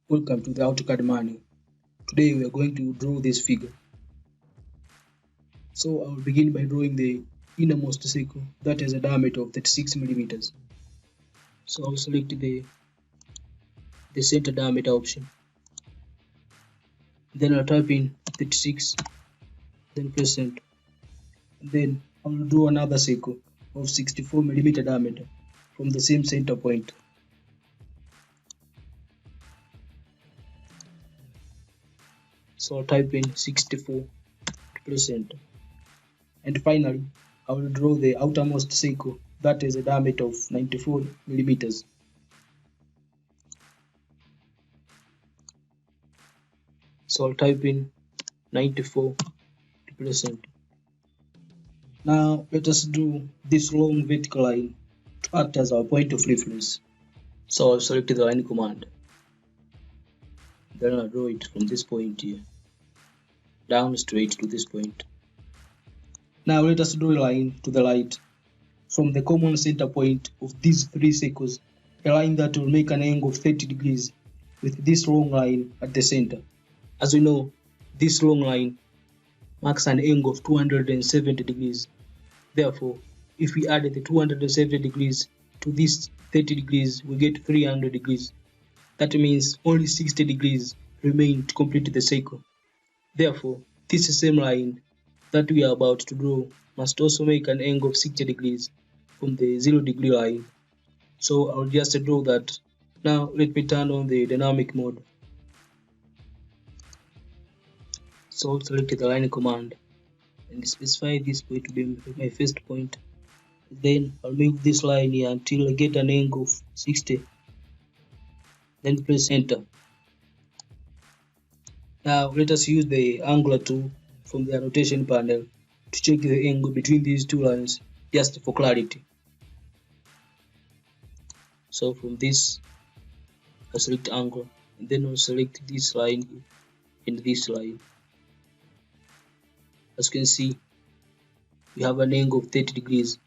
Welcome to the Autocad manual. Today we are going to draw this figure. So I will begin by drawing the innermost circle that has a diameter of 36 millimeters. So I will select the center diameter option. Then I'll type in 36, then press enter. Then I will draw another circle of 64 millimeter diameter from the same center point. So I'll type in 64, press enter. And finally, I will draw the outermost circle that has a diameter of 94 millimeters. So I'll type in 94 to press enter. Now let us do this long vertical line to act as our point of reference. So I'll select the line command. Then I'll draw it from this point here, down straight to this point. Now let us draw a line to the right from the common center point of these three circles, a line that will make an angle of 30 degrees with this long line at the center. As we know, this long line marks an angle of 270 degrees. Therefore, if we add the 270 degrees to this 30 degrees, we get 300 degrees. That means only 60 degrees remain to complete the circle. Therefore, this same line that we are about to draw must also make an angle of 60 degrees from the 0 degree line. So I'll just draw that. Now let me turn on the dynamic mode. So I'll select the line command and specify this point to be my first point. Then I'll move this line here until I get an angle of 60. Then press enter. Now let us use the angular tool from the annotation panel to check the angle between these two lines just for clarity. So from this, I'll select angle and then I'll select this line and this line. As you can see, we have an angle of 30 degrees.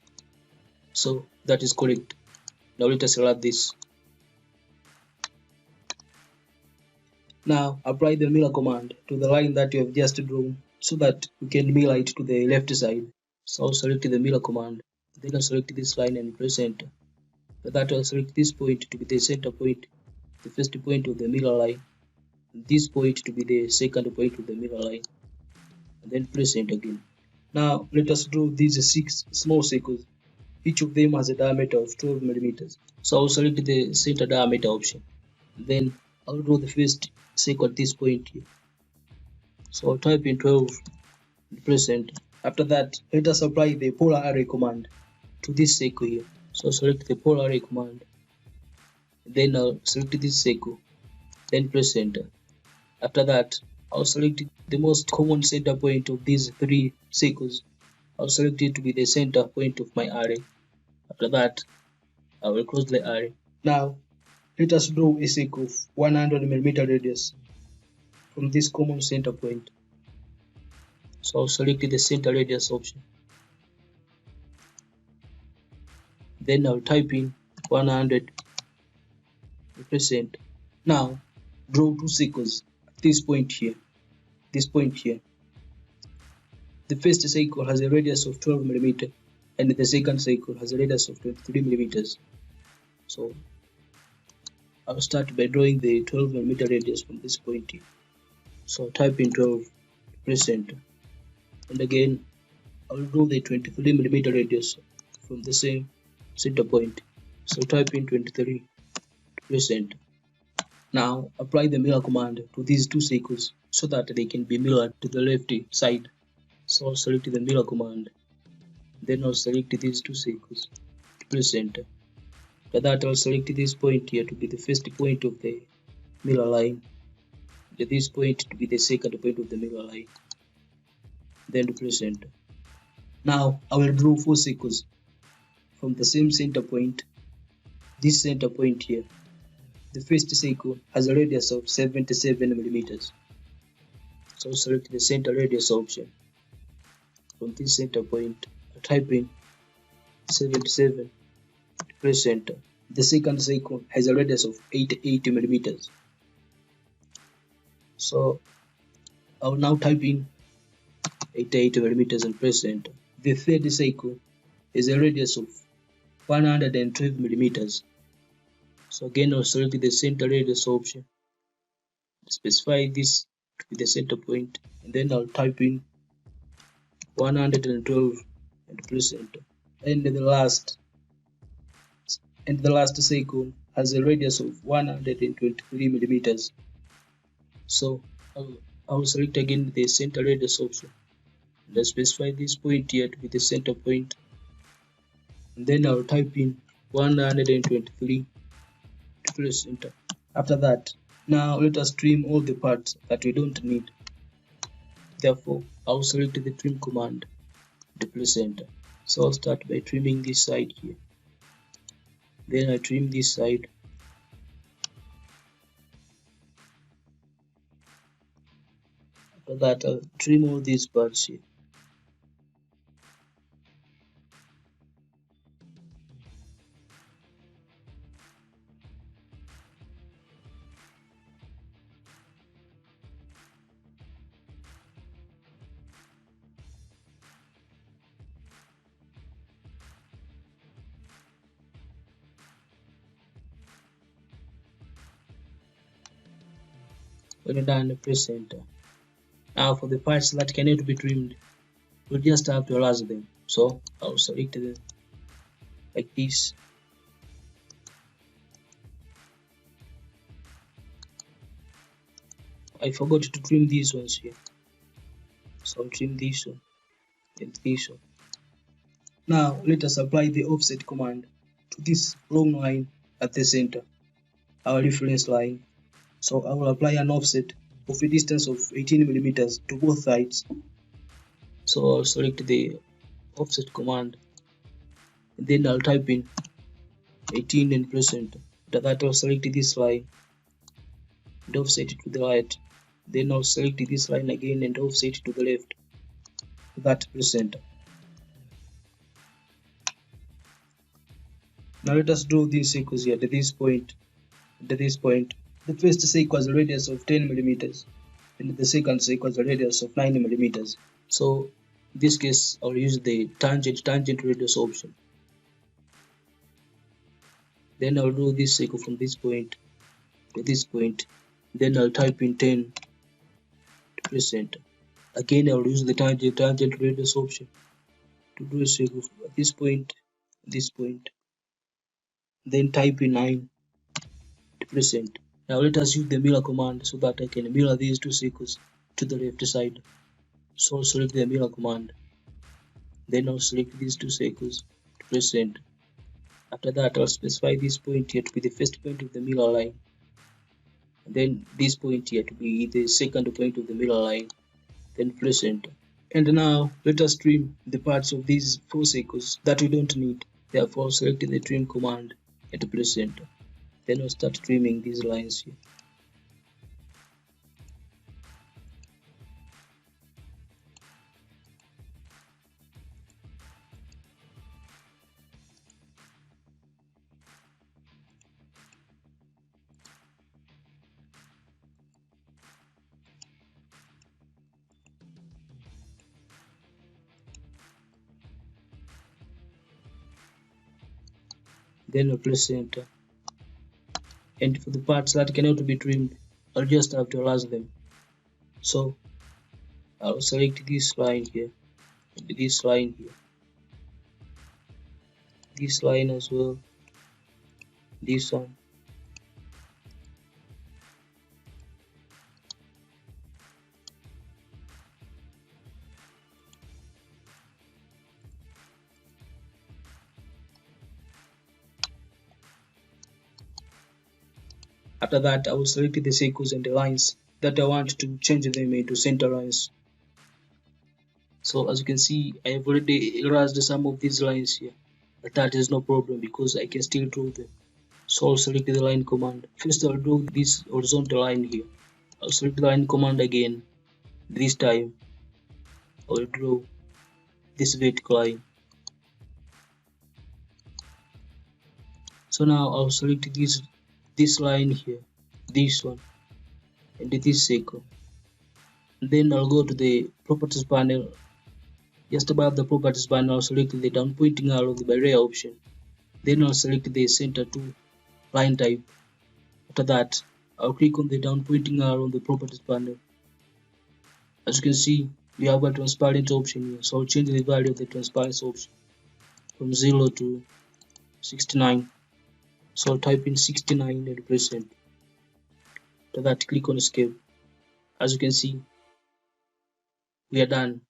So that is correct. Now let us select this. Now apply the mirror command to the line that you have just drawn so that we can mirror it to the left side. So I'll select the mirror command, then I'll select this line and press enter. For that I'll select this point to be the center point, the first point of the mirror line, and this point to be the second point of the mirror line, and then press enter again. Now let us draw these 6 small circles. Each of them has a diameter of 12 millimeters. So I'll select the center diameter option. Then I'll draw the first circle at this point here. So I'll type in 12 and press enter. After that, let us apply the polar array command to this circle here. So select the polar array command. Then I'll select this circle. Then press enter. After that, I'll select the most common center point of these 3 circles. I'll select it to be the center point of my array. After that, I will close the array. Now, let us draw a circle of 100 millimeter radius from this common center point. So I'll select the center radius option. Then I'll type in 100 and press enter. Now, draw 2 circles at this point here. This point here. The first circle has a radius of 12 millimeter and the second circle has a radius of 23 millimeters. So I'll start by drawing the 12 millimeter radius from this point here. So I'll type in 12, press enter. And again, I'll draw the 23 millimeter radius from the same center point. So type in 23, press enter. Now apply the mirror command to these 2 circles so that they can be mirrored to the left side. So I'll select the mirror command. Then I'll select these 2 circles, press enter. After that, I'll select this point here to be the first point of the mirror line, and this point to be the second point of the mirror line. Then press enter. Now I will draw 4 circles from the same center point, this center point here. The first circle has a radius of 77 millimeters. So select the center radius option. From this center point, I type in 77, press enter. The second circle has a radius of 88 millimeters. So I will now type in 88 millimeters and press enter. The third cycle is a radius of 112 millimeters. So again I'll select the center radius option, specify this with the center point, and then I'll type in 112 and press enter. And the last cycle has a radius of 123 millimeters. So I'll select again the center radius option and I'll specify this point here with the center point, and then I'll type in 123 to press enter. After that, now let us trim all the parts that we don't need. Therefore, I'll select the trim command to press enter. So I'll start by trimming this side here. Then I trim this side. After that, I'll trim all these parts here. When you're done, press enter. Now for the parts that cannot be trimmed, we'll just have to erase them. So I'll select them like this. I forgot to trim these ones here. So I'll trim this one and this one. Now let us apply the offset command to this long line at the center, our reference line. So I will apply an offset of a distance of 18 millimeters to both sides. So I'll select the offset command, and then I'll type in 18 and press enter. After that, I'll select this line and offset it to the right. Then I'll select this line again and offset it to the left. That press enter. Now let us draw these circles here at this point. At this point, the first circle has a radius of 10 millimeters, and the second circle has a radius of 9 millimeters. So in this case, I'll use the tangent radius option. Then I'll draw this circle from this point to this point. Then I'll type in 10 to press enter. Again, I'll use the tangent radius option to draw a circle at this point, this point. Then type in 9 to press enter. Now let us use the mirror command so that I can mirror these two circles to the left side. So I'll select the mirror command. Then I'll select these two circles to press enter. After that, I'll specify this point here to be the first point of the mirror line. And then this point here to be the second point of the mirror line. Then press enter. And now let us trim the parts of these four circles that we don't need. Therefore, I'll select the trim command and press enter. Then I'll start trimming these lines here. Then I'll press enter. And for the parts that cannot be trimmed, I'll just have to erase them. So I'll select this line here and this line here, this line as well, this one. After that, I will select the circles and the lines that I want to change them into center lines. So as you can see, I have already erased some of these lines here, but that is no problem because I can still draw them. So I'll select the line command. First I'll draw this horizontal line here. I'll select the line command again. This time I'll draw this vertical line. So now I'll select this line here, this one. and this circle. And then I'll go to the properties panel. Just above the properties panel, I'll select the down pointing arrow, the barrier option. Then I'll select the center to line type. After that, I'll click on the down pointing arrow on the properties panel. As you can see, we have a transparent option here. So I'll change the value of the transparency option from 0 to 69. So I'll type in 69 and press enter. After that, click on escape. As you can see, we are done.